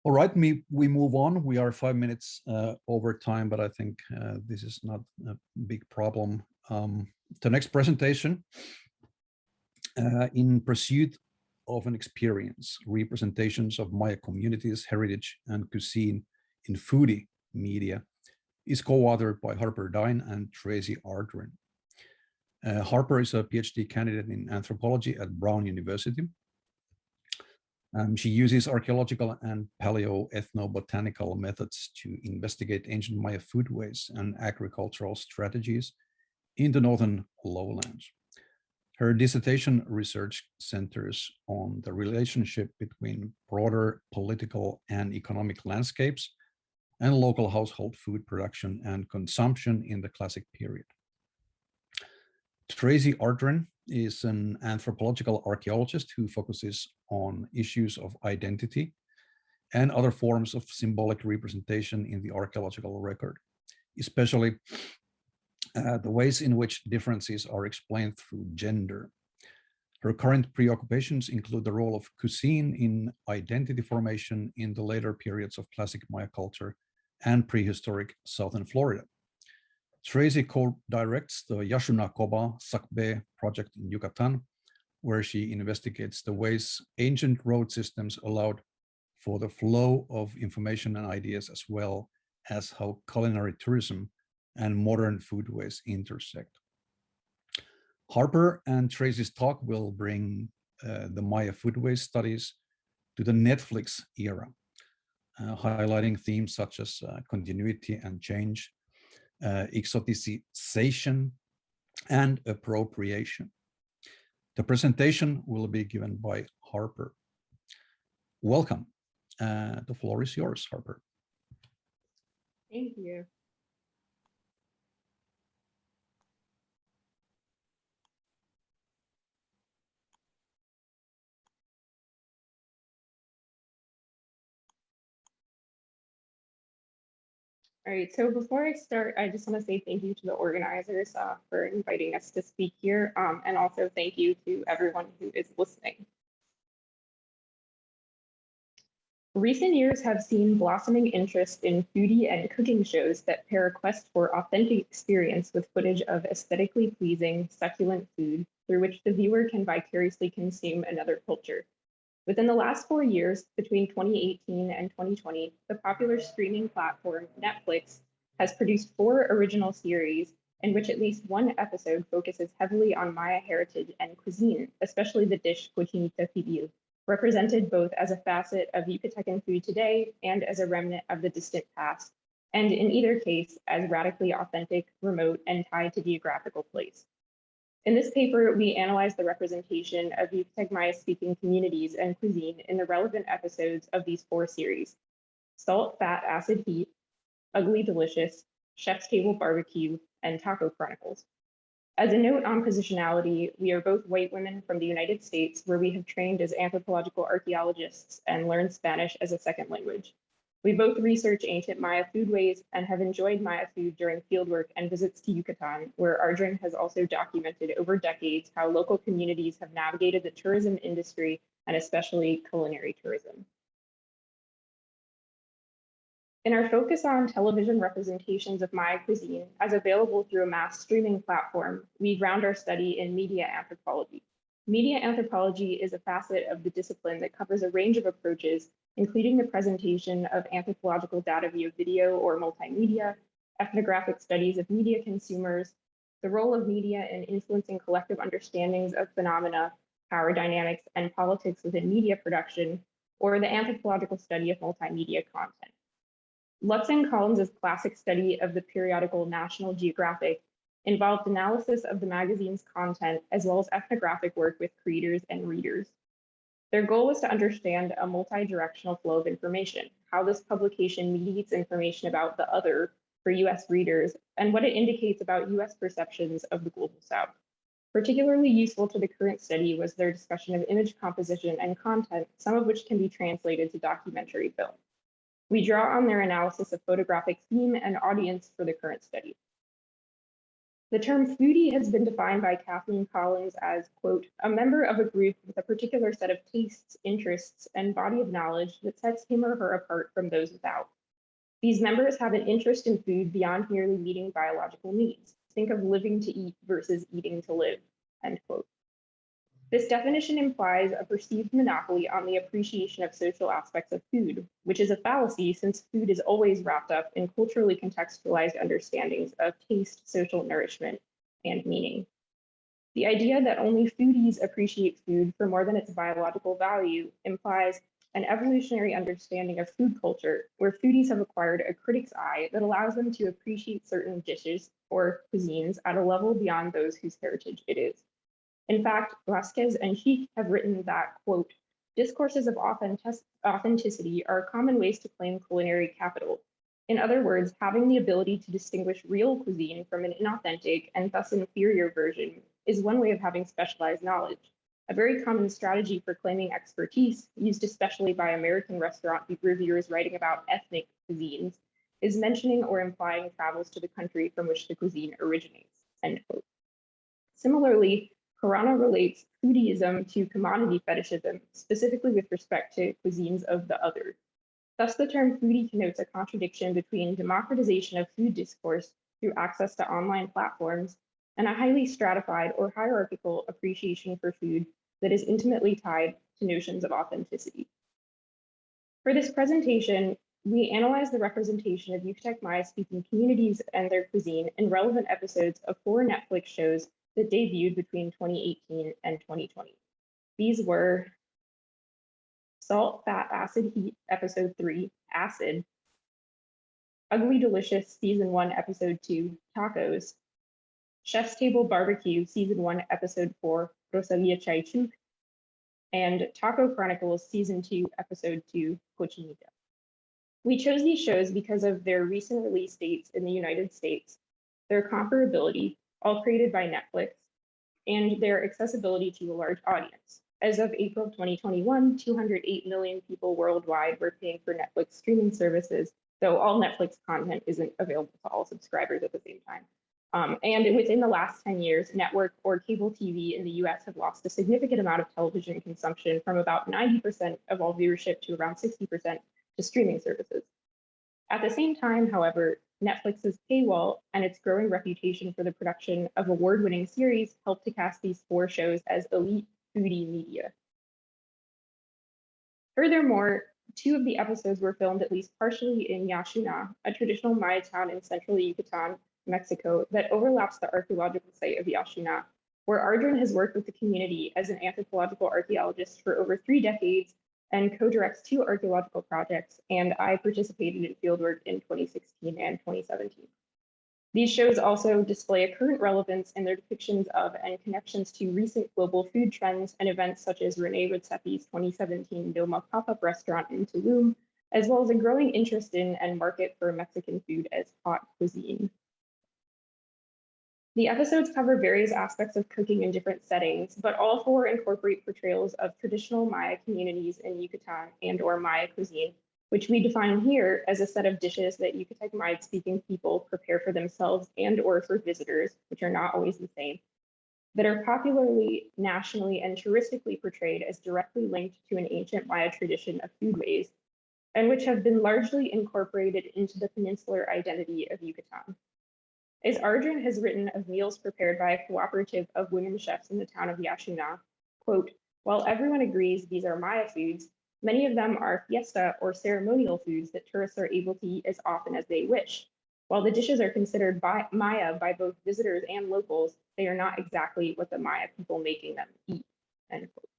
All right, we move on. We are 5 minutes over time, but I think this is not a big problem. The next presentation, in pursuit of an experience, representations of Maya communities, heritage, and cuisine in foodie media, is co-authored by Harper Dine and Traci Ardren. Harper is a PhD candidate in anthropology at Brown University. She uses archaeological and paleo-ethnobotanical methods to investigate ancient Maya foodways and agricultural strategies in the northern lowlands. Her dissertation research centers on the relationship between broader political and economic landscapes and local household food production and consumption in the classic period. Traci Ardren is an anthropological archaeologist who focuses on issues of identity and other forms of symbolic representation in the archaeological record, especially the ways in which differences are explained through gender. Her current preoccupations include the role of cuisine in identity formation in the later periods of classic Maya culture and prehistoric southern Florida. Traci co-directs the Yashuna Koba Sakbe project in Yucatan, where she investigates the ways ancient road systems allowed for the flow of information and ideas, as well as how culinary tourism and modern foodways intersect. Harper and Traci's talk will bring the Maya foodways studies to the Netflix era, highlighting themes such as continuity and change, exoticization, and appropriation. The presentation will be given by Harper. Welcome. The floor is yours, Harper. Thank you. All right, so before I start, I just want to say thank you to the organizers for inviting us to speak here, and also thank you to everyone who is listening. Recent years have seen blossoming interest in foodie and cooking shows that pair a quest for authentic experience with footage of aesthetically pleasing, succulent food through which the viewer can vicariously consume another culture. Within the last 4 years, between 2018 and 2020, the popular streaming platform Netflix has produced 4 original series in which at least one episode focuses heavily on Maya heritage and cuisine, especially the dish cochinita pibil, represented both as a facet of Yucatecan food today and as a remnant of the distant past, and in either case, as radically authentic, remote, and tied to geographical place. In this paper, we analyze the representation of Yucatec Maya-speaking communities and cuisine in the relevant episodes of these 4 series: Salt, Fat, Acid, Heat, Ugly Delicious, Chef's Table Barbecue, and Taco Chronicles. As a note on positionality, we are both white women from the United States, where we have trained as anthropological archaeologists and learned Spanish as a second language. We both research ancient Maya foodways and have enjoyed Maya food during fieldwork and visits to Yucatan, where Ardren has also documented over decades how local communities have navigated the tourism industry and especially culinary tourism. In our focus on television representations of Maya cuisine as available through a mass streaming platform, we ground our study in media anthropology. Media anthropology is a facet of the discipline that covers a range of approaches, including the presentation of anthropological data via video or multimedia, ethnographic studies of media consumers, the role of media in influencing collective understandings of phenomena, power dynamics, and politics within media production, or the anthropological study of multimedia content. Lutz and Collins' classic study of the periodical National Geographic involved analysis of the magazine's content as well as ethnographic work with creators and readers. Their goal was to understand a multi-directional flow of information, how this publication mediates information about the other for US readers, and what it indicates about US perceptions of the Global South. Particularly useful to the current study was their discussion of image composition and content, some of which can be translated to documentary film. We draw on their analysis of photographic theme and audience for the current study. The term foodie has been defined by Kathleen Collins as, quote, a member of a group with a particular set of tastes, interests, and body of knowledge that sets him or her apart from those without. These members have an interest in food beyond merely meeting biological needs. Think of living to eat versus eating to live, end quote. This definition implies a perceived monopoly on the appreciation of social aspects of food, which is a fallacy since food is always wrapped up in culturally contextualized understandings of taste, social nourishment, and meaning. The idea that only foodies appreciate food for more than its biological value implies an evolutionary understanding of food culture, where foodies have acquired a critic's eye that allows them to appreciate certain dishes or cuisines at a level beyond those whose heritage it is. In fact, Vasquez and Sheikh have written that, quote, discourses of authenticity are common ways to claim culinary capital. In other words, having the ability to distinguish real cuisine from an inauthentic and thus inferior version is one way of having specialized knowledge. A very common strategy for claiming expertise, used especially by American restaurant reviewers writing about ethnic cuisines, is mentioning or implying travels to the country from which the cuisine originates, end quote. Similarly, Carano relates foodieism to commodity fetishism, specifically with respect to cuisines of the other. Thus, the term foodie connotes a contradiction between democratization of food discourse through access to online platforms and a highly stratified or hierarchical appreciation for food that is intimately tied to notions of authenticity. For this presentation, we analyze the representation of Yucatec Maya-speaking communities and their cuisine in relevant episodes of 4 Netflix shows that debuted between 2018 and 2020. These were Salt, Fat, Acid, Heat, Episode 3, Acid, Ugly Delicious, Season 1, Episode 2, Tacos, Chef's Table Barbecue, Season 1, Episode 4, Rosalia Chaichuk, and Taco Chronicles, Season 2, Episode 2, Cochinita. We chose these shows because of their recent release dates in the United States, their comparability, all created by Netflix, and their accessibility to a large audience. As of April 2021, 208 million people worldwide were paying for Netflix streaming services, though all Netflix content isn't available to all subscribers at the same time. And within the last 10 years, network or cable TV in the US have lost a significant amount of television consumption from about 90% of all viewership to around 60% to streaming services. At the same time, however, Netflix's paywall and its growing reputation for the production of award-winning series helped to cast these 4 shows as elite foodie media. Furthermore, 2 of the episodes were filmed at least partially in Yaxuna, a traditional Maya town in central Yucatan, Mexico, that overlaps the archaeological site of Yaxuna, where Ardren has worked with the community as an anthropological archaeologist for over 3 decades and co-directs 2 archaeological projects, and I participated in fieldwork in 2016 and 2017. These shows also display a current relevance in their depictions of and connections to recent global food trends and events such as Rene Redzepi's 2017 Doma pop-up restaurant in Tulum, as well as a growing interest in and market for Mexican food as hot cuisine. The episodes cover various aspects of cooking in different settings, but all 4 incorporate portrayals of traditional Maya communities in Yucatan and/or Maya cuisine, which we define here as a set of dishes that Yucatec Maya-speaking people prepare for themselves and/or for visitors, which are not always the same, that are popularly, nationally, and touristically portrayed as directly linked to an ancient Maya tradition of foodways, and which have been largely incorporated into the peninsular identity of Yucatan. As Ardren has written of meals prepared by a cooperative of women chefs in the town of Yaxuna, quote, while everyone agrees these are Maya foods, many of them are fiesta or ceremonial foods that tourists are able to eat as often as they wish. While the dishes are considered Maya by both visitors and locals, they are not exactly what the Maya people making them eat, end quote.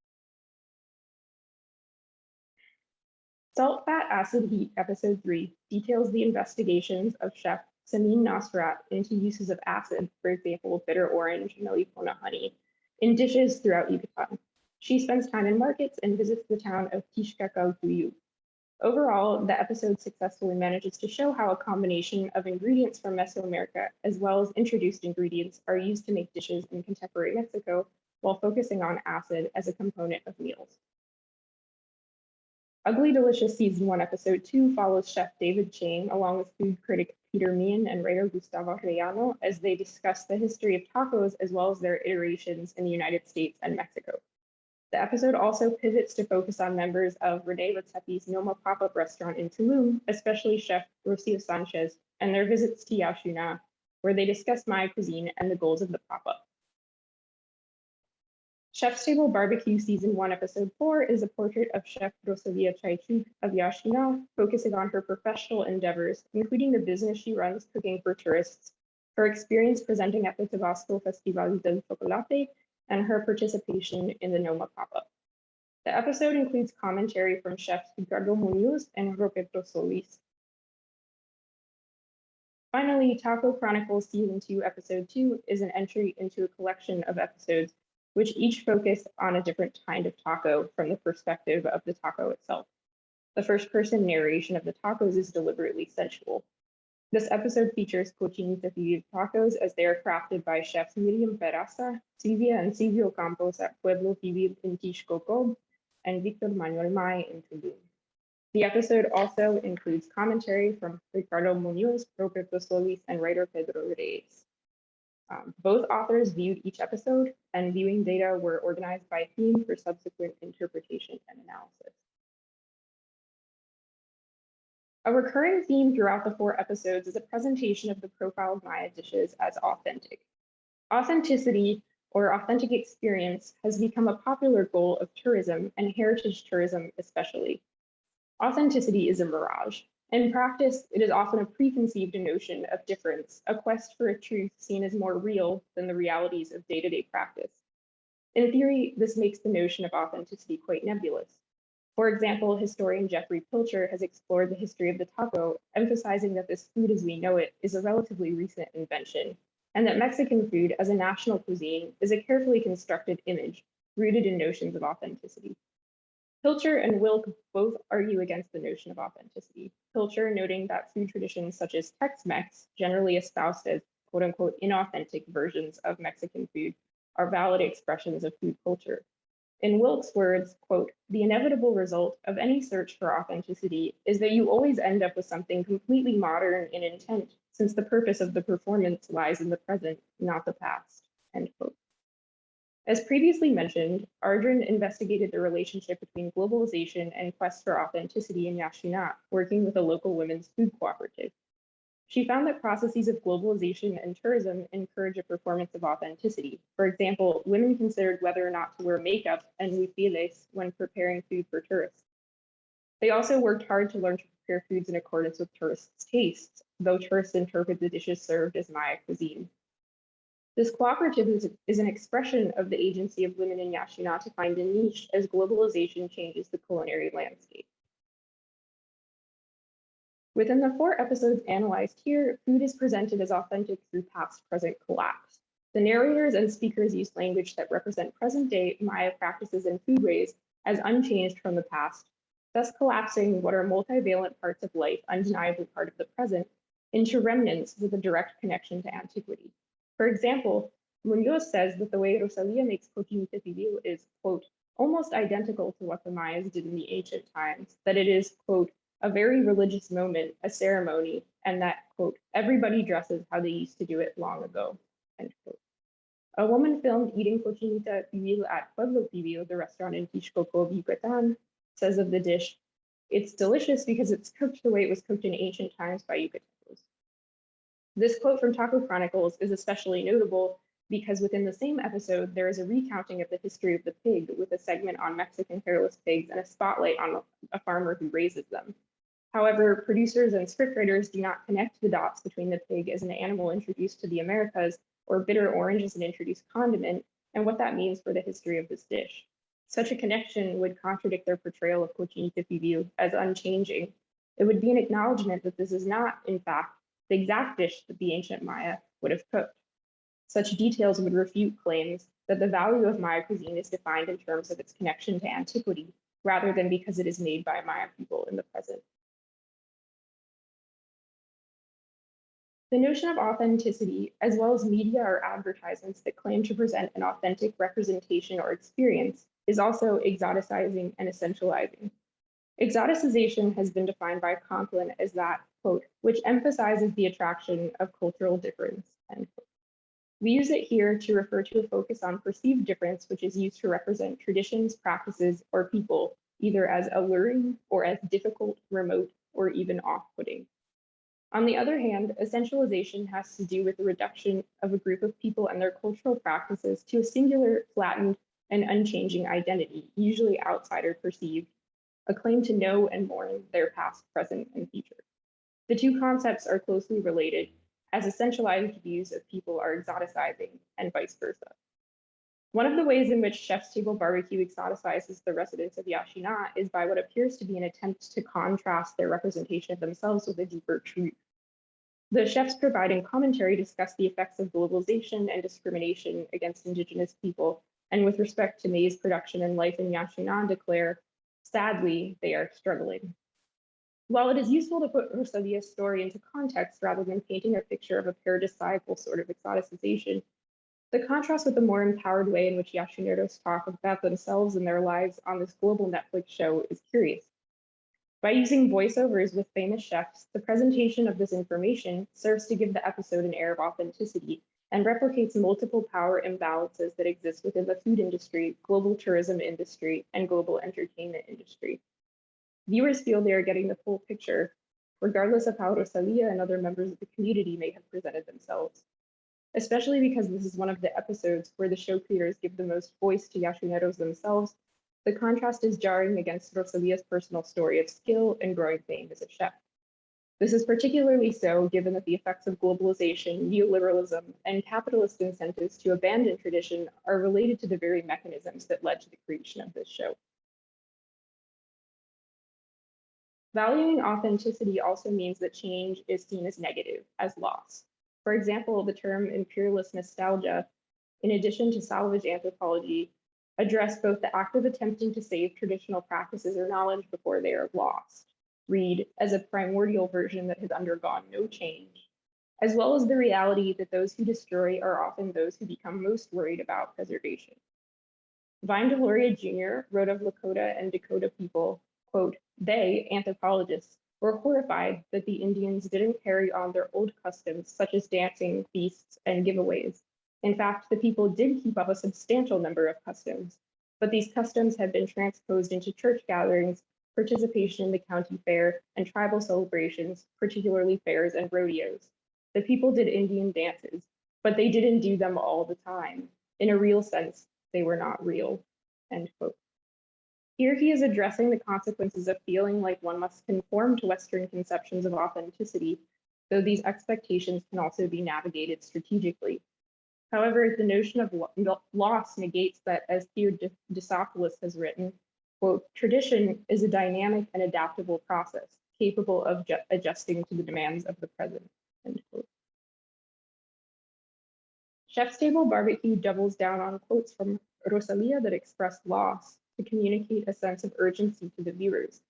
Salt, Fat, Acid, Heat, Episode 3 details the investigations of Chef Samin Nasrat into uses of acid, for example, bitter orange, Melipona honey, in dishes throughout Yucatan. She spends time in markets and visits the town of Tixcacautuyu. Overall, the episode successfully manages to show how a combination of ingredients from Mesoamerica, as well as introduced ingredients, are used to make dishes in contemporary Mexico, while focusing on acid as a component of meals. Ugly Delicious Season 1, Episode 2 follows Chef David Chang along with food critic Peter Meehan and writer Gustavo Arellano as they discuss the history of tacos as well as their iterations in the United States and Mexico. The episode also pivots to focus on members of Renee Redzepi's Noma pop-up restaurant in Tulum, especially Chef Rocio Sanchez, and their visits to Yaxuna, where they discuss Maya cuisine and the goals of the pop-up. Chef's Table Barbecue Season 1, Episode 4 is a portrait of Chef Rosalia Chaichuk of Yaxuna, focusing on her professional endeavors, including the business she runs cooking for tourists, her experience presenting at the Tabasco Festival del Chocolate, and her participation in the Noma pop-up. The episode includes commentary from chefs Ricardo Munoz and Roberto Solis. Finally, Taco Chronicles Season 2, Episode 2 is an entry into a collection of episodes which each focus on a different kind of taco from the perspective of the taco itself. The first-person narration of the tacos is deliberately sensual. This episode features Cochinita Pibil tacos as they are crafted by chefs Miriam Peraza, Silvia and Silvio Campos at Pueblo Pibil in Tixcoco, and Victor Manuel May in Tulum. The episode also includes commentary from Ricardo Munoz, Roberto Solis, and writer Pedro Reyes. Both authors viewed each episode, and viewing data were organized by theme for subsequent interpretation and analysis. A recurring theme throughout the 4 episodes is a presentation of the profiled Maya dishes as authentic. Authenticity, or authentic experience, has become a popular goal of tourism, and heritage tourism especially. Authenticity is a mirage. In practice, it is often a preconceived notion of difference, a quest for a truth seen as more real than the realities of day-to-day practice. In theory, this makes the notion of authenticity quite nebulous. For example, historian Jeffrey Pilcher has explored the history of the taco, emphasizing that this food as we know it is a relatively recent invention, and that Mexican food as a national cuisine is a carefully constructed image rooted in notions of authenticity. Pilcher and Wilk both argue against the notion of authenticity. Pilcher noting that food traditions such as Tex-Mex, generally espoused as quote-unquote inauthentic versions of Mexican food, are valid expressions of food culture. In Wilk's words, quote, "The inevitable result of any search for authenticity is that you always end up with something completely modern in intent, since the purpose of the performance lies in the present, not the past," end quote. As previously mentioned, Ardren investigated the relationship between globalization and quest for authenticity in Yaxuna, working with a local women's food cooperative. She found that processes of globalization and tourism encourage a performance of authenticity. For example, women considered whether or not to wear makeup and huipiles when preparing food for tourists. They also worked hard to learn to prepare foods in accordance with tourists' tastes, though tourists interpret the dishes served as Maya cuisine. This cooperative is an expression of the agency of women in Yaxuna to find a niche as globalization changes the culinary landscape. Within the 4 episodes analyzed here, food is presented as authentic through past-present collapse. The narrators and speakers use language that represent present-day Maya practices and foodways as unchanged from the past, thus collapsing what are multivalent parts of life, undeniably part of the present, into remnants with a direct connection to antiquity. For example, Munoz says that the way Rosalia makes cochinita pibil is, quote, almost identical to what the Mayas did in the ancient times, that it is, quote, a very religious moment, a ceremony, and that, quote, everybody dresses how they used to do it long ago, end quote. A woman filmed eating cochinita pibil at Pueblo Pibil, the restaurant in Tixcoco, Yucatan, says of the dish, "It's delicious because it's cooked the way it was cooked in ancient times by Yucatecos." This quote from Taco Chronicles is especially notable because within the same episode, there is a recounting of the history of the pig with a segment on Mexican hairless pigs and a spotlight on a farmer who raises them. However, producers and scriptwriters do not connect the dots between the pig as an animal introduced to the Americas or bitter orange as an introduced condiment and what that means for the history of this dish. Such a connection would contradict their portrayal of cochinita pibil as unchanging. It would be an acknowledgement that this is not, in fact, the exact dish that the ancient Maya would have cooked. Such details would refute claims that the value of Maya cuisine is defined in terms of its connection to antiquity, rather than because it is made by Maya people in the present. The notion of authenticity, as well as media or advertisements that claim to present an authentic representation or experience, is also exoticizing and essentializing. Exoticization has been defined by Conklin as that, quote, which emphasizes the attraction of cultural difference, end quote. We use it here to refer to a focus on perceived difference, which is used to represent traditions, practices, or people, either as alluring or as difficult, remote, or even off-putting. On the other hand, essentialization has to do with the reduction of a group of people and their cultural practices to a singular, flattened, and unchanging identity, usually outsider perceived, a claim to know and mourn their past, present, and future. The two concepts are closely related, as essentialized views of people are exoticizing, and vice versa. One of the ways in which Chef's Table Barbecue exoticizes the residents of Yaxinat is by what appears to be an attempt to contrast their representation of themselves with a deeper truth. The chefs providing commentary discuss the effects of globalization and discrimination against Indigenous people, and with respect to maize production and life in Yaxinat, declare, sadly, they are struggling. While it is useful to put Rosalia's story into context rather than painting a picture of a paradisiacal sort of exoticization, the contrast with the more empowered way in which Yachineros talk about themselves and their lives on this global Netflix show is curious. By using voiceovers with famous chefs, the presentation of this information serves to give the episode an air of authenticity and replicates multiple power imbalances that exist within the food industry, global tourism industry, and global entertainment industry. Viewers feel they are getting the full picture, regardless of how Rosalia and other members of the community may have presented themselves. Especially because this is one of the episodes where the show creators give the most voice to Yachineros themselves, the contrast is jarring against Rosalia's personal story of skill and growing fame as a chef. This is particularly so given that the effects of globalization, neoliberalism, and capitalist incentives to abandon tradition are related to the very mechanisms that led to the creation of this show. Valuing authenticity also means that change is seen as negative, as loss. For example, the term imperialist nostalgia, in addition to salvage anthropology, address both the act of attempting to save traditional practices or knowledge before they are lost, read as a primordial version that has undergone no change, as well as the reality that those who destroy are often those who become most worried about preservation. Vine Deloria Jr. wrote of Lakota and Dakota people, quote, they, anthropologists, were horrified that the Indians didn't carry on their old customs, such as dancing, feasts, and giveaways. In fact, the people did keep up a substantial number of customs, but these customs had been transposed into church gatherings, participation in the county fair, and tribal celebrations, particularly fairs and rodeos. The people did Indian dances, but they didn't do them all the time. In a real sense, they were not real, end quote. Here he is addressing the consequences of feeling like one must conform to Western conceptions of authenticity, though these expectations can also be navigated strategically. However, the notion of loss negates that, as Theodosopoulos has written, quote, tradition is a dynamic and adaptable process, capable of adjusting to the demands of the present, end quote. Chef's Table Barbecue doubles down on quotes from Rosalia that express loss to communicate a sense of urgency to the viewers.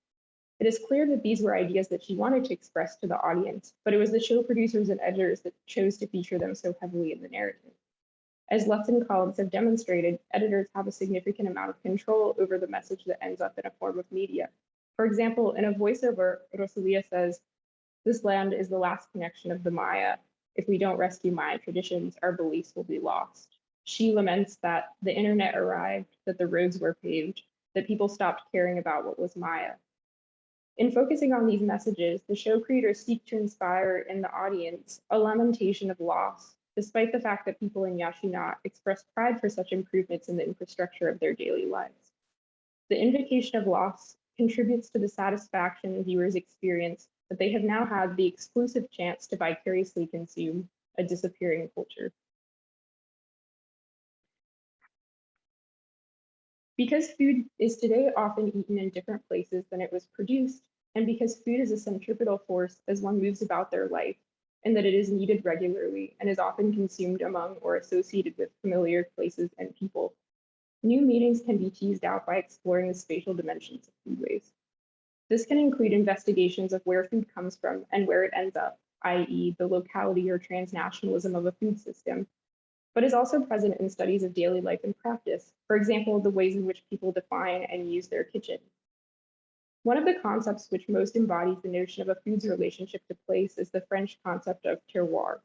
It is clear that these were ideas that she wanted to express to the audience, but it was the show producers and editors that chose to feature them so heavily in the narrative. As Lutz and colleagues have demonstrated, editors have a significant amount of control over the message that ends up in a form of media. For example, in a voiceover, Rosalia says, this land is the last connection of the Maya. If we don't rescue Maya traditions, our beliefs will be lost. She laments that the internet arrived, that the roads were paved, that people stopped caring about what was Maya. In focusing on these messages, the show creators seek to inspire in the audience a lamentation of loss, despite the fact that people in Yaxinat express pride for such improvements in the infrastructure of their daily lives. The invocation of loss contributes to the satisfaction viewers experience that they have now had the exclusive chance to vicariously consume a disappearing culture. Because food is today often eaten in different places than it was produced, and because food is a centripetal force as one moves about their life, and that it is needed regularly and is often consumed among or associated with familiar places and people, new meanings can be teased out by exploring the spatial dimensions of foodways. This can include investigations of where food comes from and where it ends up, i.e., the locality or transnationalism of a food system, but is also present in studies of daily life and practice. For example, the ways in which people define and use their kitchen. One of the concepts which most embodies the notion of a food's relationship to place is the French concept of terroir.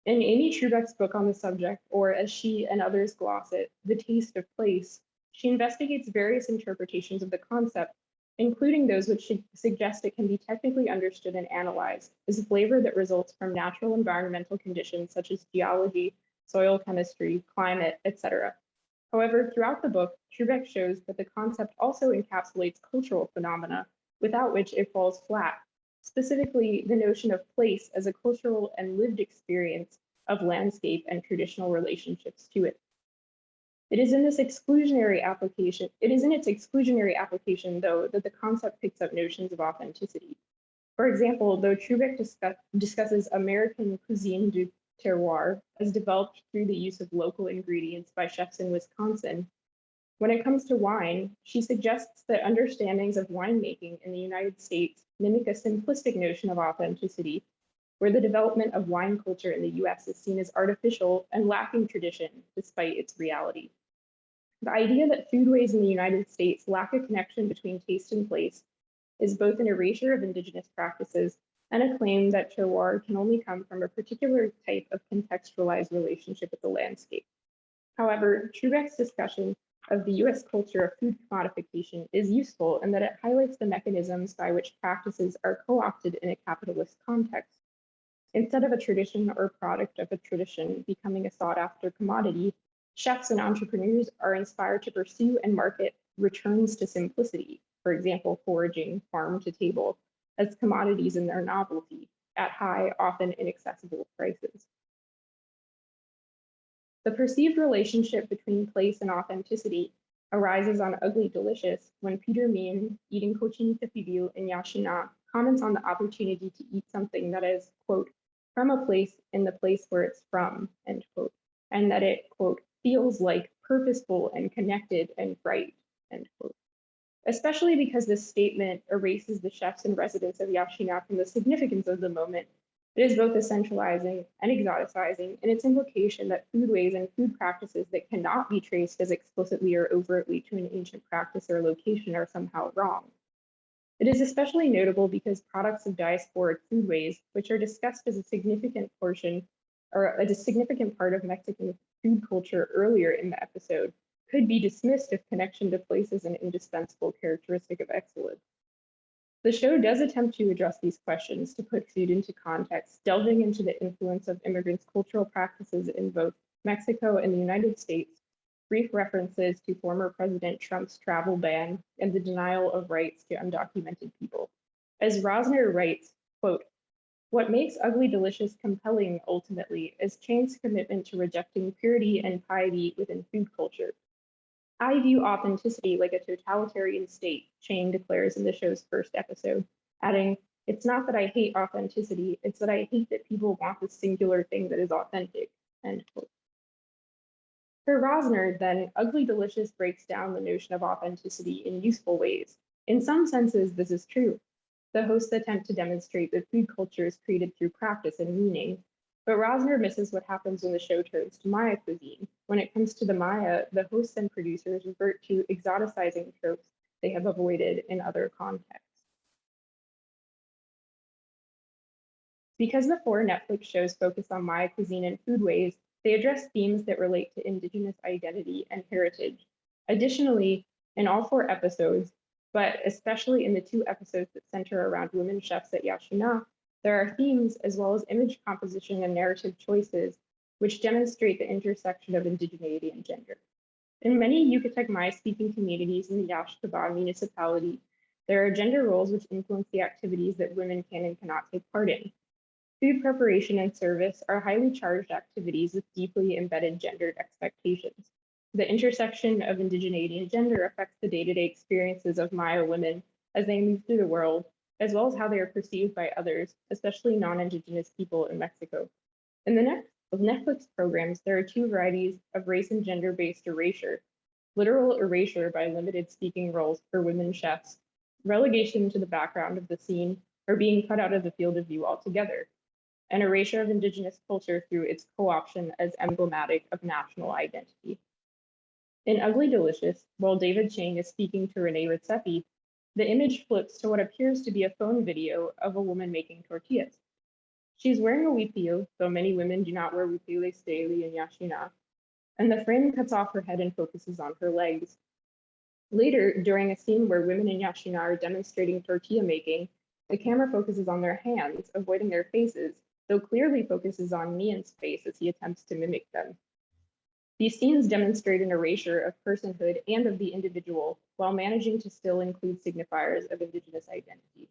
In Amy Trubeck's book on the subject, or as she and others gloss it, The Taste of Place, she investigates various interpretations of the concept, including those which suggest it can be technically understood and analyzed as flavor that results from natural environmental conditions such as geology, soil chemistry, climate, etc. However, throughout the book, Trubeck shows that the concept also encapsulates cultural phenomena, without which it falls flat, specifically the notion of place as a cultural and lived experience of landscape and traditional relationships to it. It is in its exclusionary application, though, that the concept picks up notions of authenticity. For example, though Trubeck discusses American cuisine du terroir as developed through the use of local ingredients by chefs in Wisconsin, when it comes to wine, she suggests that understandings of winemaking in the United States mimic a simplistic notion of authenticity, where the development of wine culture in the US is seen as artificial and lacking tradition despite its reality. The idea that foodways in the United States lack a connection between taste and place is both an erasure of indigenous practices and a claim that terroir can only come from a particular type of contextualized relationship with the landscape. However, Trubeck's discussion of the US culture of food commodification is useful in that it highlights the mechanisms by which practices are co-opted in a capitalist context. Instead of a tradition or product of a tradition becoming a sought-after commodity, chefs and entrepreneurs are inspired to pursue and market returns to simplicity, for example, foraging farm to table, as commodities in their novelty at high, often inaccessible prices. The perceived relationship between place and authenticity arises on Ugly Delicious when Peter Mien, eating cochin capibil in Yashina, comments on the opportunity to eat something that is, quote, from a place in the place where it's from, end quote, and that it, quote, feels like purposeful and connected and bright, end quote. Especially because this statement erases the chefs and residents of Yashina from the significance of the moment. It is both essentializing and exoticizing in its implication that foodways and food practices that cannot be traced as explicitly or overtly to an ancient practice or location are somehow wrong. It is especially notable because products of diasporic foodways, which are discussed as a significant portion or a significant part of Mexican food culture earlier in the episode, could be dismissed if connection to place is an indispensable characteristic of excellence. The show does attempt to address these questions to put food into context, delving into the influence of immigrants' cultural practices in both Mexico and the United States, brief references to former President Trump's travel ban, and the denial of rights to undocumented people. As Rosner writes, quote, what makes Ugly Delicious compelling ultimately is Chain's commitment to rejecting purity and piety within food culture. I view authenticity like a totalitarian state, Chain declares in the show's first episode, adding, it's not that I hate authenticity, it's that I hate that people want this singular thing that is authentic, end quote. For Rosner, then, Ugly Delicious breaks down the notion of authenticity in useful ways. In some senses, this is true. The hosts attempt to demonstrate that food culture is created through practice and meaning, but Rosner misses what happens when the show turns to Maya cuisine. When it comes to the Maya, the hosts and producers revert to exoticizing tropes they have avoided in other contexts. Because the 4 Netflix shows focus on Maya cuisine and foodways, they address themes that relate to Indigenous identity and heritage. Additionally, in all 4 episodes, but especially in the 2 episodes that center around women chefs at Yashina, there are themes as well as image composition and narrative choices which demonstrate the intersection of indigeneity and gender. In many Yucatec Maya-speaking communities in the Yaxcaba municipality, there are gender roles which influence the activities that women can and cannot take part in. Food preparation and service are highly charged activities with deeply embedded gendered expectations. The intersection of indigeneity and gender affects the day-to-day experiences of Maya women as they move through the world, as well as how they are perceived by others, especially non-Indigenous people in Mexico. In the Netflix programs, there are 2 varieties of race and gender-based erasure: literal erasure by limited speaking roles for women chefs, relegation to the background of the scene, or being cut out of the field of view altogether, and erasure of Indigenous culture through its co-option as emblematic of national identity. In Ugly Delicious, while David Chang is speaking to Renee Redzepi, The image flips to what appears to be a phone video of a woman making tortillas. She's wearing a huipil, though many women do not wear huipiles daily in Yaxina, and the frame cuts off her head and focuses on her legs. Later, during a scene where women in Yaxina are demonstrating tortilla making, the camera focuses on their hands, avoiding their faces, though clearly focuses on Mian's face as he attempts to mimic them. These scenes demonstrate an erasure of personhood and of the individual, while managing to still include signifiers of Indigenous identity.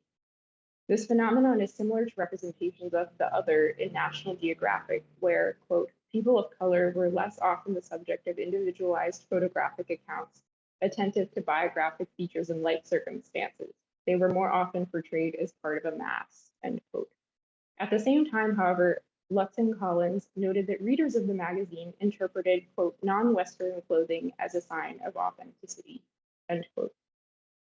This phenomenon is similar to representations of the other in National Geographic, where, quote, people of color were less often the subject of individualized photographic accounts, attentive to biographic features and life circumstances. They were more often portrayed as part of a mass, end quote. At the same time, however, Lutz and Collins noted that readers of the magazine interpreted, quote, non-Western clothing as a sign of authenticity, end quote.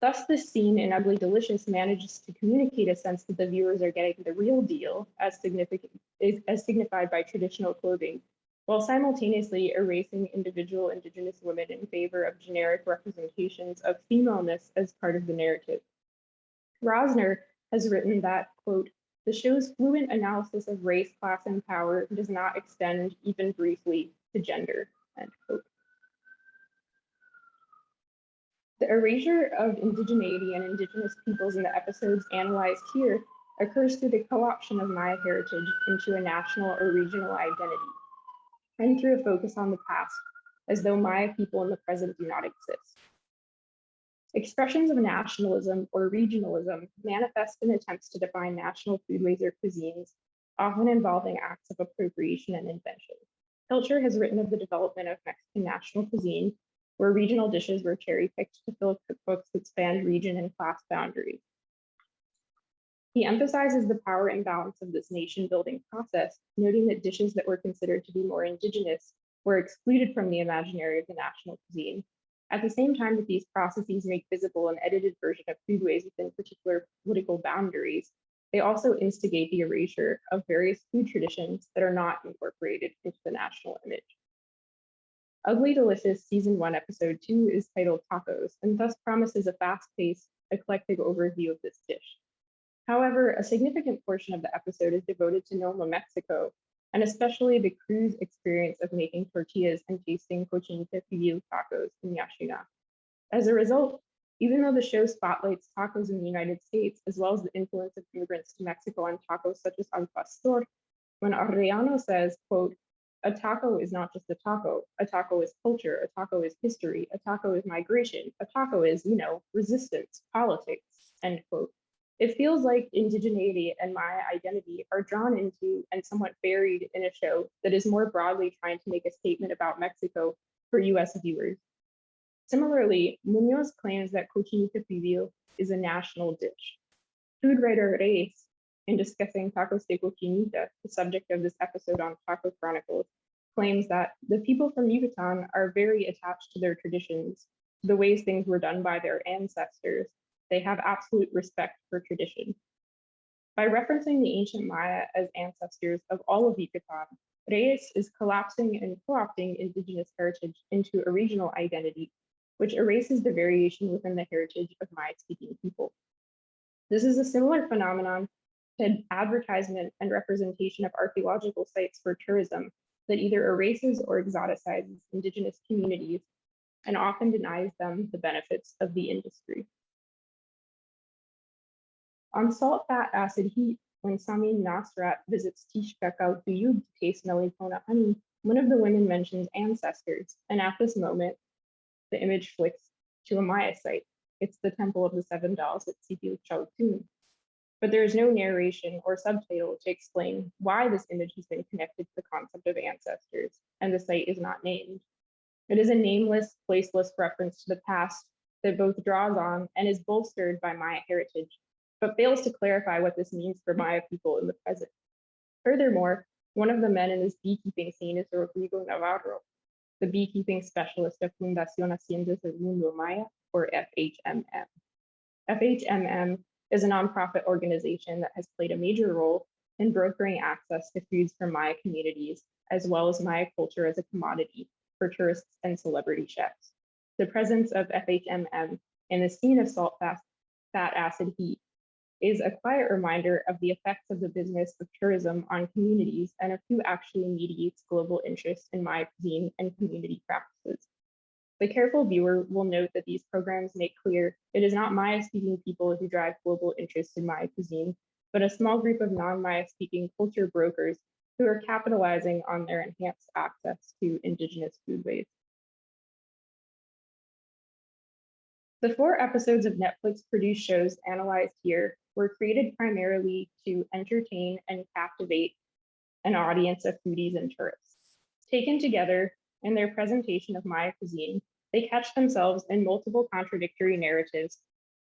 Thus, this scene in Ugly Delicious manages to communicate a sense that the viewers are getting the real deal as signified by traditional clothing, while simultaneously erasing individual Indigenous women in favor of generic representations of femaleness as part of the narrative. Rosner has written that, quote, the show's fluent analysis of race, class, and power does not extend, even briefly, to gender, end quote. The erasure of indigeneity and Indigenous peoples in the episodes analyzed here occurs through the co-option of Maya heritage into a national or regional identity, and through a focus on the past, as though Maya people in the present do not exist. Expressions of nationalism or regionalism manifest in attempts to define national foodways or cuisines, often involving acts of appropriation and invention. Pilcher has written of the development of Mexican national cuisine, where regional dishes were cherry-picked to fill cookbooks that spanned region and class boundaries. He emphasizes the power imbalance of this nation-building process, noting that dishes that were considered to be more indigenous were excluded from the imaginary of the national cuisine. At the same time that these processes make visible an edited version of foodways within particular political boundaries, they also instigate the erasure of various food traditions that are not incorporated into the national image. Ugly Delicious Season 1, Episode 2 is titled Tacos, and thus promises a fast-paced, eclectic overview of this dish. However, a significant portion of the episode is devoted to Noma, Mexico, and especially the crew's experience of making tortillas and tasting cochinita pibil tacos in Yaxina. As a result, even though the show spotlights tacos in the United States, as well as the influence of immigrants to Mexico on tacos such as al pastor, when Arellano says, quote, a taco is not just a taco is culture, a taco is history, a taco is migration, a taco is, resistance, politics, end quote. It feels like indigeneity and Maya identity are drawn into and somewhat buried in a show that is more broadly trying to make a statement about Mexico for US viewers. Similarly, Munoz claims that cochinita pibil is a national dish. Food writer Reyes, in discussing tacos de cochinita, the subject of this episode on Taco Chronicles, claims that the people from Yucatan are very attached to their traditions, to the ways things were done by their ancestors. They have absolute respect for tradition. By referencing the ancient Maya as ancestors of all of Yucatan, Reyes is collapsing and co-opting indigenous heritage into a regional identity, which erases the variation within the heritage of Maya-speaking people. This is a similar phenomenon to advertisement and representation of archaeological sites for tourism that either erases or exoticizes indigenous communities and often denies them the benefits of the industry. On Salt, Fat, Acid, Heat, when Samin Nasrat visits Tish Kakao Tuyug to taste Melipona honey, one of the women mentions ancestors, and at this moment, the image flicks to a Maya site. It's the Temple of the Seven Dolls at Sibil Chautun. But there is no narration or subtitle to explain why this image has been connected to the concept of ancestors, and the site is not named. It is a nameless, placeless reference to the past that both draws on and is bolstered by Maya heritage, but fails to clarify what this means for Maya people in the present. Furthermore, one of the men in this beekeeping scene is Rodrigo Navarro, the beekeeping specialist of Fundación Haciendas del Mundo Maya, or FHMM. FHMM is a nonprofit organization that has played a major role in brokering access to foods for Maya communities, as well as Maya culture as a commodity for tourists and celebrity chefs. The presence of FHMM in the scene of Salt, Fat, fat acid heat, is a quiet reminder of the effects of the business of tourism on communities and of who actually mediates global interest in my cuisine and community practices. The careful viewer will note that these programs make clear it is not Maya-speaking people who drive global interest in Maya cuisine, but a small group of non-Maya-speaking culture brokers who are capitalizing on their enhanced access to indigenous foodways. The 4 episodes of Netflix-produced shows analyzed here were created primarily to entertain and captivate an audience of foodies and tourists. Taken together in their presentation of Maya cuisine, they catch themselves in multiple contradictory narratives,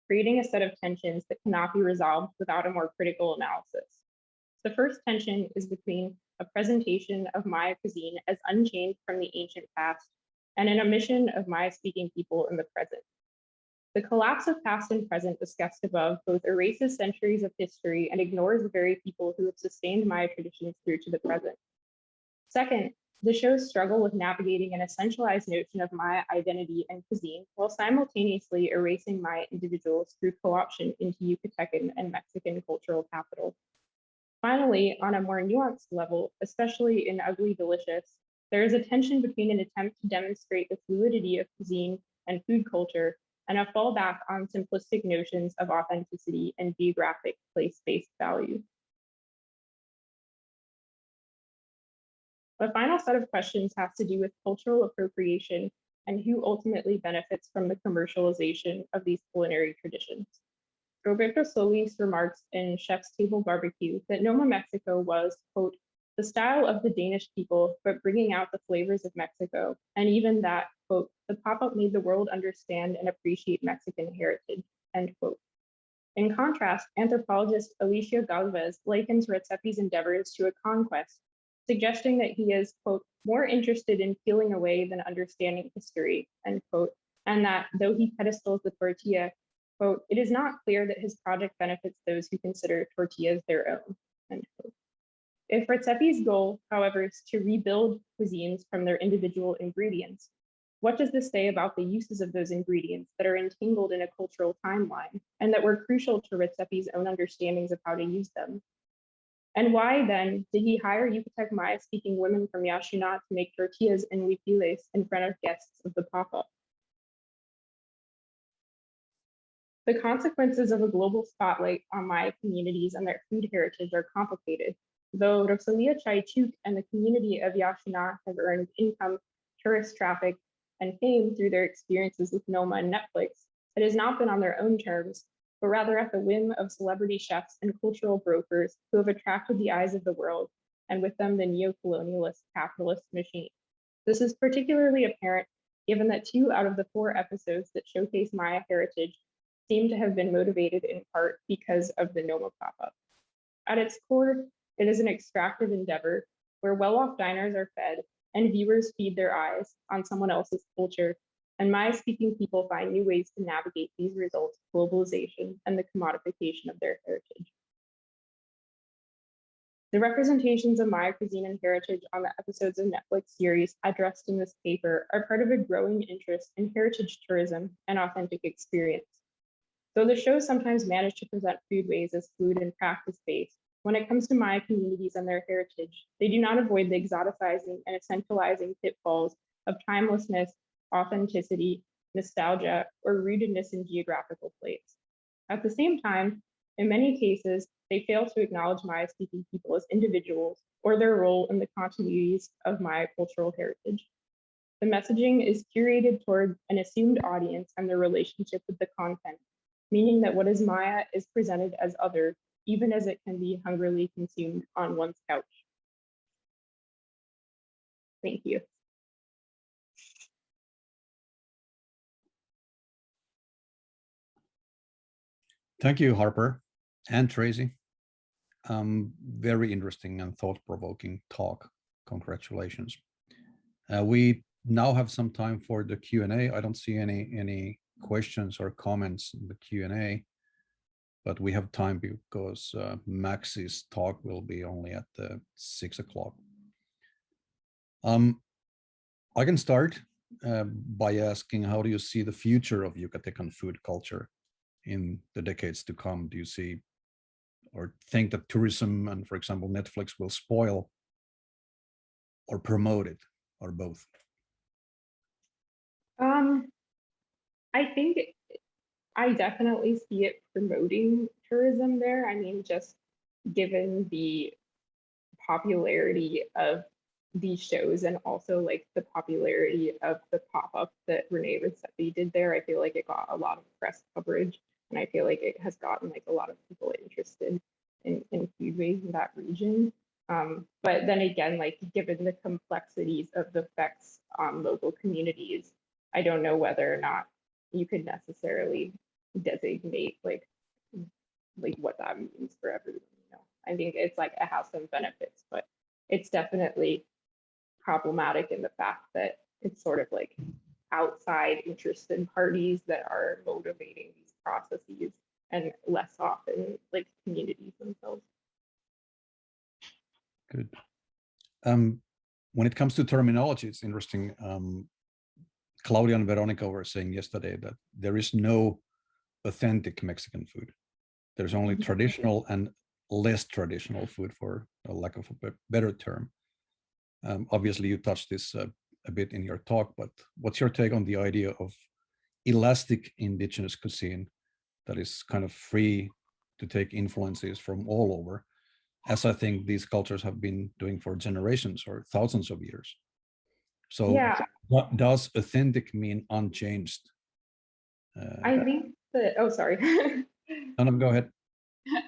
creating a set of tensions that cannot be resolved without a more critical analysis. The first tension is between a presentation of Maya cuisine as unchanged from the ancient past and an omission of Maya-speaking people in the present. The collapse of past and present discussed above both erases centuries of history and ignores the very people who have sustained Maya traditions through to the present. Second, the shows struggle with navigating an essentialized notion of Maya identity and cuisine while simultaneously erasing Maya individuals through co-option into Yucatecan and Mexican cultural capital. Finally, on a more nuanced level, especially in Ugly Delicious, there is a tension between an attempt to demonstrate the fluidity of cuisine and food culture and a fallback on simplistic notions of authenticity and geographic place-based value. The final set of questions has to do with cultural appropriation and who ultimately benefits from the commercialization of these culinary traditions. Roberto Solis remarks in Chef's Table Barbecue that Noma Mexico was, quote, the style of the Danish people, but bringing out the flavors of Mexico, and even that, quote, the pop-up made the world understand and appreciate Mexican heritage, end quote. In contrast, anthropologist Alicia Galvez likens Redzepi's endeavors to a conquest, suggesting that he is, quote, more interested in peeling away than understanding history, end quote, and that though he pedestals the tortilla, quote, it is not clear that his project benefits those who consider tortillas their own, end quote. If Redzepi's goal, however, is to rebuild cuisines from their individual ingredients, what does this say about the uses of those ingredients that are entangled in a cultural timeline and that were crucial to Redzepi's own understandings of how to use them? And why, then, did he hire Yucatec Maya-speaking women from Yaxina to make tortillas and huipiles in front of guests of the pop-up? The consequences of a global spotlight on Maya communities and their food heritage are complicated. Though Rosalia Chaichuk and the community of Yaxina have earned income, tourist traffic, and fame through their experiences with Noma and Netflix, it has not been on their own terms, but rather at the whim of celebrity chefs and cultural brokers who have attracted the eyes of the world, and with them the neo-colonialist capitalist machine. This is particularly apparent given that 2 out of the 4 episodes that showcase Maya heritage seem to have been motivated in part because of the Noma pop-up. At its core, it is an extractive endeavor where well-off diners are fed and viewers feed their eyes on someone else's culture, and Maya-speaking people find new ways to navigate these results of globalization and the commodification of their heritage. The representations of Maya cuisine and heritage on the episodes of Netflix series addressed in this paper are part of a growing interest in heritage tourism and authentic experience. Though the shows sometimes manage to present foodways as fluid and practice-based, when it comes to Maya communities and their heritage, they do not avoid the exoticizing and essentializing pitfalls of timelessness, authenticity, nostalgia, or rootedness in geographical place. At the same time, in many cases, they fail to acknowledge Maya-speaking people as individuals or their role in the continuities of Maya cultural heritage. The messaging is curated toward an assumed audience and their relationship with the content, meaning that what is Maya is presented as other, even as it can be hungrily consumed on one's couch. Thank you. Thank you, Harper and Tracy. Very interesting and thought-provoking talk. Congratulations. We now have some time for the Q&A. I don't see any questions or comments in the Q&A, but we have time because Max's talk will be only at 6 o'clock. I can start by asking, how do you see the future of Yucatecan food culture in the decades to come? Do you see or think that tourism and, for example, Netflix will spoil or promote it, or both? Um, I think I definitely see it promoting tourism there. I mean, just given the popularity of these shows and also like the popularity of the pop-up that Renee Redzepi did there, I feel like it got a lot of press coverage, and I feel like it has gotten like a lot of people interested in foodways in that region. But then again, like given the complexities of the effects on local communities, I don't know whether or not you could necessarily designate like what that means for everyone. I think it's like it has some benefits, but it's definitely problematic in the fact that it's sort of like outside interested parties that are motivating these processes and less often like communities themselves. Good. When it comes to terminology, it's interesting. Claudia and Veronica were saying yesterday that there is no authentic Mexican food. There's only traditional and less traditional food, for a lack of a better term. Obviously, you touched this a bit in your talk, but what's your take on the idea of elastic indigenous cuisine that is kind of free to take influences from all over, as I think these cultures have been doing for generations or thousands of years? So Yeah, what does authentic mean unchanged? I think that, oh, sorry. No, go ahead.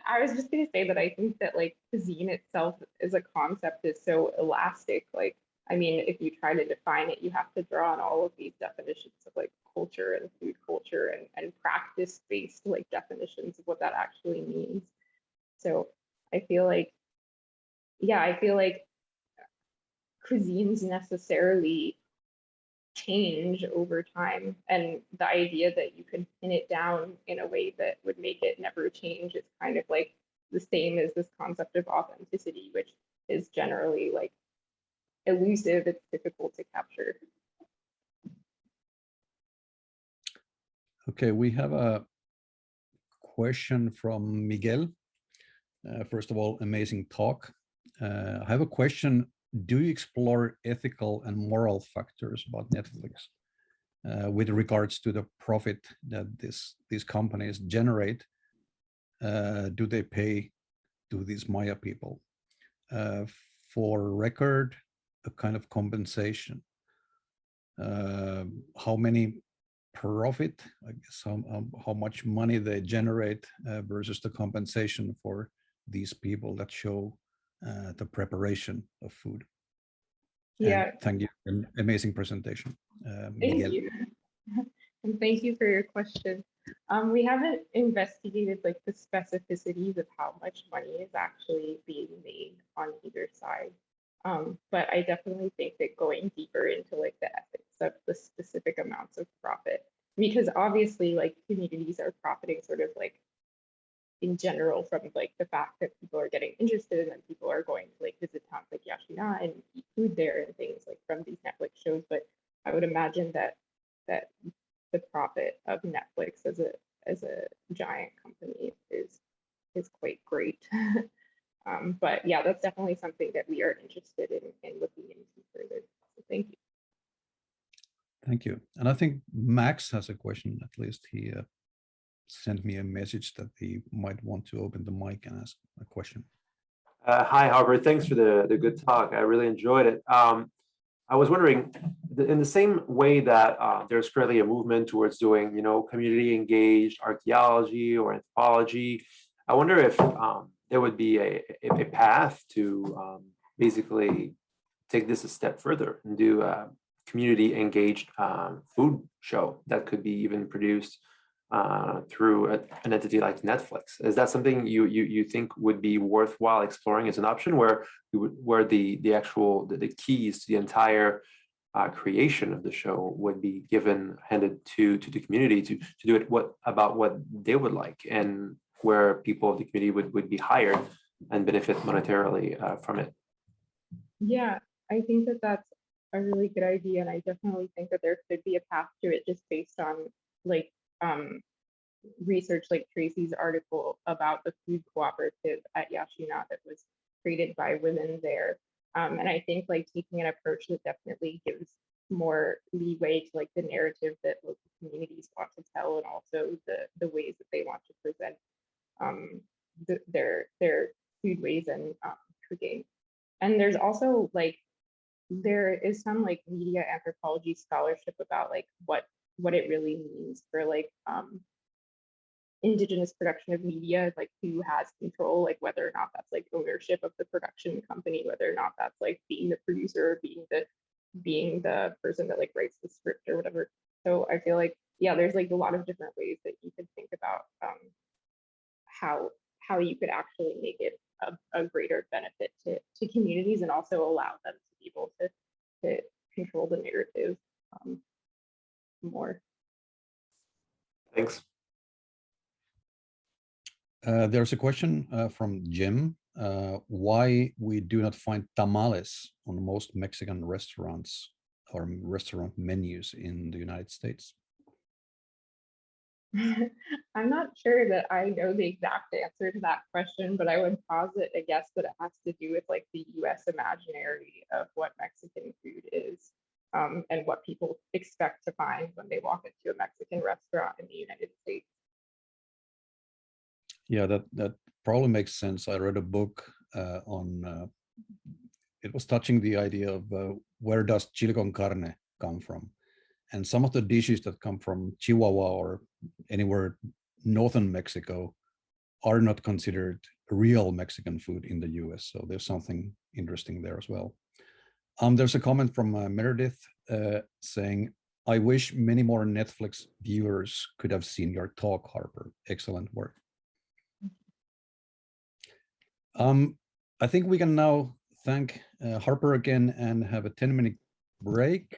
I was just going to say that I think that like cuisine itself as a concept is so elastic. Like, I mean, if you try to define it, you have to draw on all of these definitions of like culture and food culture and practice-based like definitions of what that actually means. So I feel like, yeah, I feel like cuisines necessarily change over time, and the idea that you can pin it down in a way that would make it never change is kind of like the same as this concept of authenticity, which is generally like elusive. It's difficult to capture. Okay, we have a question from Miguel. First of all, amazing talk. I have a question. Do you explore ethical and moral factors about Netflix with regards to the profit that these companies generate? Do they pay to these Maya people for record a kind of compensation? How many profit, I guess, how much money they generate versus the compensation for these people that show the preparation of food. And Yeah, thank you, an amazing presentation, thank Miguel. you. And thank you for your question. We haven't investigated like the specificities of how much money is actually being made on either side. But I definitely think that going deeper into like the ethics of the specific amounts of profit, because obviously like communities are profiting sort of like in general from like the fact that people are getting interested and then people are going to like visit towns like Yashina and eat food there and things like from these Netflix shows. But I would imagine that the profit of Netflix as a giant company is quite great. But yeah, that's definitely something that we are interested in looking into further. So thank you. Thank you. And I think Max has a question. At least he sent me a message that he might want to open the mic and ask a question. Hi, Harper. Thanks for the good talk. I really enjoyed it. I was wondering, in the same way that there's currently a movement towards doing, community engaged archaeology or anthropology, I wonder if there would be a path to basically take this a step further and do a community engaged food show that could be even produced through an entity like Netflix. Is that something you think would be worthwhile exploring as an option, where the keys to the entire creation of the show would be handed to the community to do it what they would like, and where people of the community would be hired and benefit monetarily from it? Yeah, I think that that's a really good idea, and I definitely think that there could be a path to it just based on like research like Tracy's article about the food cooperative at Yashina that was created by women there. And I think like taking an approach that definitely gives more leeway to like the narrative that local communities want to tell, and also the ways that they want to present their foodways and cooking. And there's also like there is some like media anthropology scholarship about like what it really means for like indigenous production of media, like who has control, like whether or not that's like ownership of the production company, whether or not that's like being the producer, being the person that like writes the script or whatever. So I feel like, yeah, there's like a lot of different ways that you could think about how you could actually make it a greater benefit to communities, and also allow them to be able to control the narrative more. Thanks. There's a question from Jim. Why we do not find tamales on most Mexican restaurants or restaurant menus in the United States? I'm not sure that I know the exact answer to that question, but I would posit a guess that it has to do with like the US imaginary of what Mexican food is, and what people expect to find when they walk into a Mexican restaurant in the United States. Yeah, that probably makes sense. I read a book on, it was touching the idea of where does chile con carne come from? And some of the dishes that come from Chihuahua or anywhere northern Mexico are not considered real Mexican food in the US. So there's something interesting there as well. There's a comment from Meredith saying, I wish many more Netflix viewers could have seen your talk, Harper. Excellent work. I think we can now thank Harper again and have a 10-minute break.